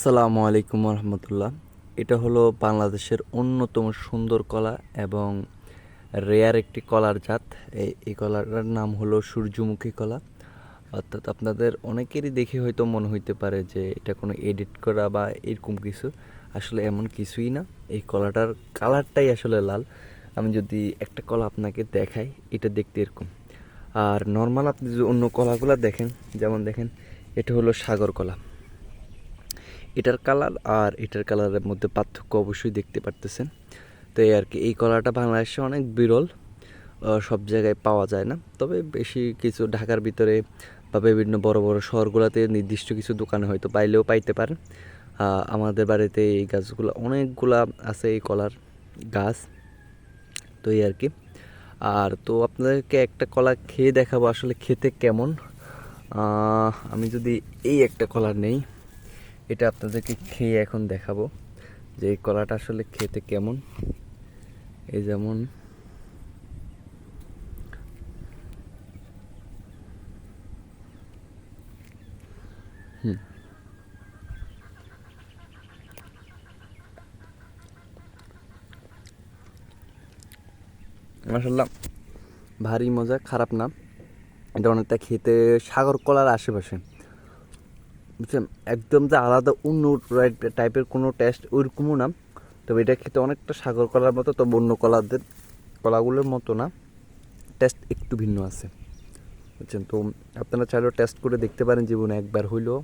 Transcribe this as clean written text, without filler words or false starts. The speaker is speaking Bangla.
আসসালামু আলাইকুম রহমতুল্লাহ। এটা হলো বাংলাদেশের অন্যতম সুন্দর কলা এবং রেয়ার একটি কলার জাত। এই কলাটার নাম হলো সূর্যমুখী কলা। অর্থাৎ আপনাদের অনেকেরই দেখে হয়তো মনে হইতে পারে যে এটা কোনো এডিট করা বা এরকম কিছু। আসলে এমন কিছুই না। এই কলাটার কালারটাই আসলে লাল। আমি যদি একটা কলা আপনাকে দেখাই, এটা দেখতে এরকম। আর নর্মাল আপনি যদি অন্য কলাগুলো দেখেন, যেমন দেখেন এটা হলো সাগর কলা। এটার কালার আর এটার কালারের মধ্যে পার্থক্য অবশ্যই দেখতে পারতেছেন। তো এই আর কি, এই কলাটা বাংলাদেশে অনেক বিরল, সব জায়গায় পাওয়া যায় না। তবে বেশি কিছু ঢাকার ভিতরে বা বিভিন্ন বড় বড় শহরগুলোতে নির্দিষ্ট কিছু দোকানে হয়তো পাইলেও পাইতে পারেন। আমাদের বাড়িতে এই গাছগুলো অনেকগুলা আছে, এই কলার গাছ। তো এই আর কি। আর তো আপনাদেরকে একটা কলা খেয়ে দেখাবো আসলে খেতে কেমন। আমি যদি এই একটা কলা নেই, এটা আপনাদেরকে খেয়ে এখন দেখাবো যে এই কলাটা আসলে খেতে কেমন। এই যেমন মাশাল্লাহ, ভারী মজা, খারাপ না। এটা অনেকটা খেতে সাগর কলার আশেপাশে, বুঝছেন। একদম যে আলাদা অন্য টাইপের কোনো টেস্ট ওইরকমও না। তবে এটা খেতে অনেকটা সাগর কলার মতো, তবে অন্য কলাগুলোর মতো না, টেস্ট একটু ভিন্ন আছে, বুঝছেন। তো আপনারা চাইলেও টেস্ট করে দেখতে পারেন জীবনে একবার হইলেও।